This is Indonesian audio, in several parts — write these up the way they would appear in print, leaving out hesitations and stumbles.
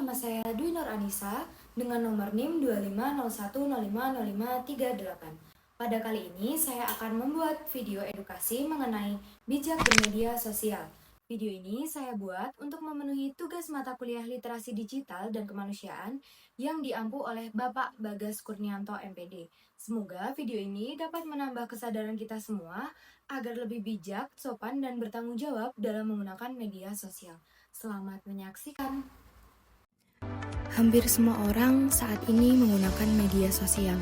nama saya Dwi Nur Anissa dengan nomor NIM 2501050538. Pada kali ini saya akan membuat video edukasi mengenai bijak bermedia sosial. Video ini saya buat untuk memenuhi tugas mata kuliah literasi digital dan kemanusiaan yang diampu oleh Bapak Bagas Kurnianto MPD. Semoga video ini dapat menambah kesadaran kita semua agar lebih bijak, sopan, dan bertanggung jawab dalam menggunakan media sosial. Selamat menyaksikan. Hampir semua orang saat ini menggunakan media sosial,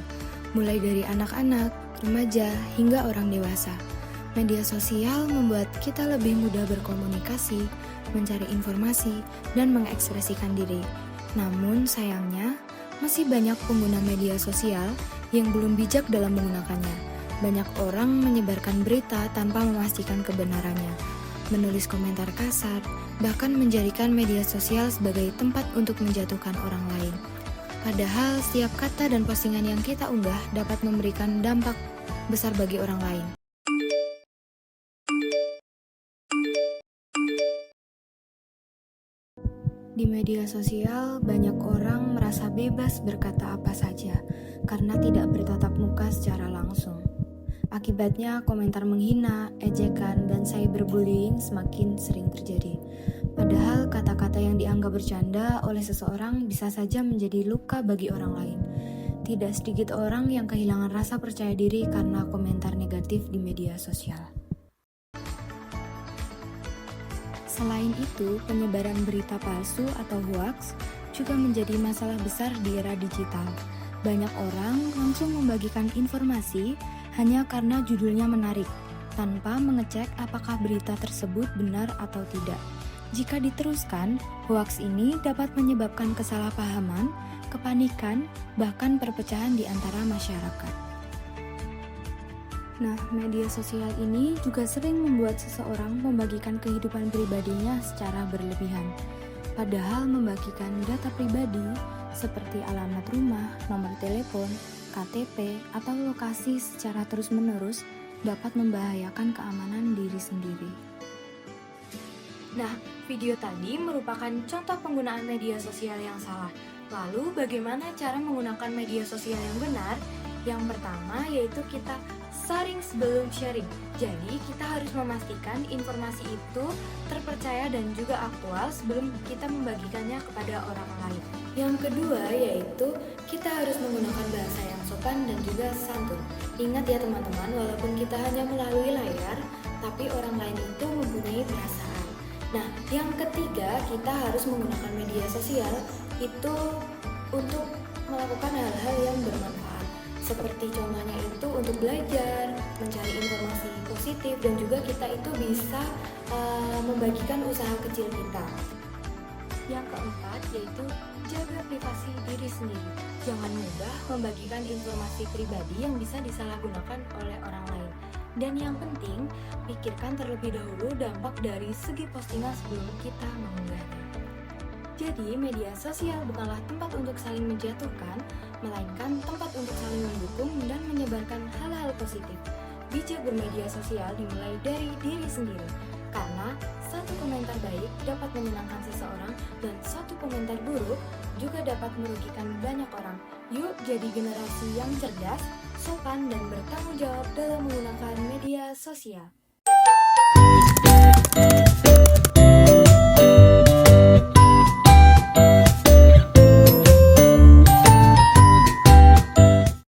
mulai dari anak-anak, remaja, hingga orang dewasa. Media sosial membuat kita lebih mudah berkomunikasi, mencari informasi, dan mengekspresikan diri. Namun sayangnya, masih banyak pengguna media sosial yang belum bijak dalam menggunakannya. Banyak orang menyebarkan berita tanpa memastikan kebenarannya, menulis komentar kasar, bahkan menjadikan media sosial sebagai tempat untuk menjatuhkan orang lain. Padahal setiap kata dan postingan yang kita unggah dapat memberikan dampak besar bagi orang lain. Di media sosial, banyak orang merasa bebas berkata apa saja karena tidak bertatap muka secara langsung. Akibatnya, komentar menghina, ejekan, dan cyberbullying semakin sering terjadi. Padahal kata-kata yang dianggap bercanda oleh seseorang bisa saja menjadi luka bagi orang lain. Tidak sedikit orang yang kehilangan rasa percaya diri karena komentar negatif di media sosial. Selain itu, penyebaran berita palsu atau hoaks juga menjadi masalah besar di era digital. Banyak orang langsung membagikan informasi hanya karena judulnya menarik, tanpa mengecek apakah berita tersebut benar atau tidak. Jika diteruskan, hoaks ini dapat menyebabkan kesalahpahaman, kepanikan, bahkan perpecahan di antara masyarakat. Nah, media sosial ini juga sering membuat seseorang membagikan kehidupan pribadinya secara berlebihan. Padahal membagikan data pribadi seperti alamat rumah, nomor telepon, KTP, atau lokasi secara terus-menerus dapat membahayakan keamanan diri sendiri. Nah, video tadi merupakan contoh penggunaan media sosial yang salah. Lalu, bagaimana cara menggunakan media sosial yang benar? Yang pertama yaitu kita saring sebelum sharing. Jadi, kita harus memastikan informasi itu terpercaya dan juga aktual sebelum kita membagikannya kepada orang lain. Yang kedua yaitu kita harus menggunakan bahasa yang sopan dan juga santun. Ingat ya teman-teman, walaupun kita hanya melalui layar, tapi orang lain itu mempunyai perasaan. Nah, yang ketiga kita harus menggunakan media sosial itu untuk melakukan hal-hal yang bermanfaat. Seperti contohnya itu untuk belajar, mencari informasi positif, dan juga kita itu bisa membagikan usaha kecil kita. Yang keempat yaitu jaga privasi diri sendiri. Jangan mudah membagikan informasi pribadi yang bisa disalahgunakan oleh orang lain. Dan yang penting, pikirkan terlebih dahulu dampak dari segi postingan sebelum kita mengunggahnya. Jadi, media sosial bukanlah tempat untuk saling menjatuhkan, melainkan tempat untuk saling mendukung dan menyebarkan hal-hal positif. Bijak bermedia sosial dimulai dari diri sendiri, karena satu komentar baik dapat menyenangkan seseorang dan satu komentar buruk juga dapat merugikan banyak orang. Yuk jadi generasi yang cerdas, sopan, dan bertanggung jawab dalam menggunakan media sosial.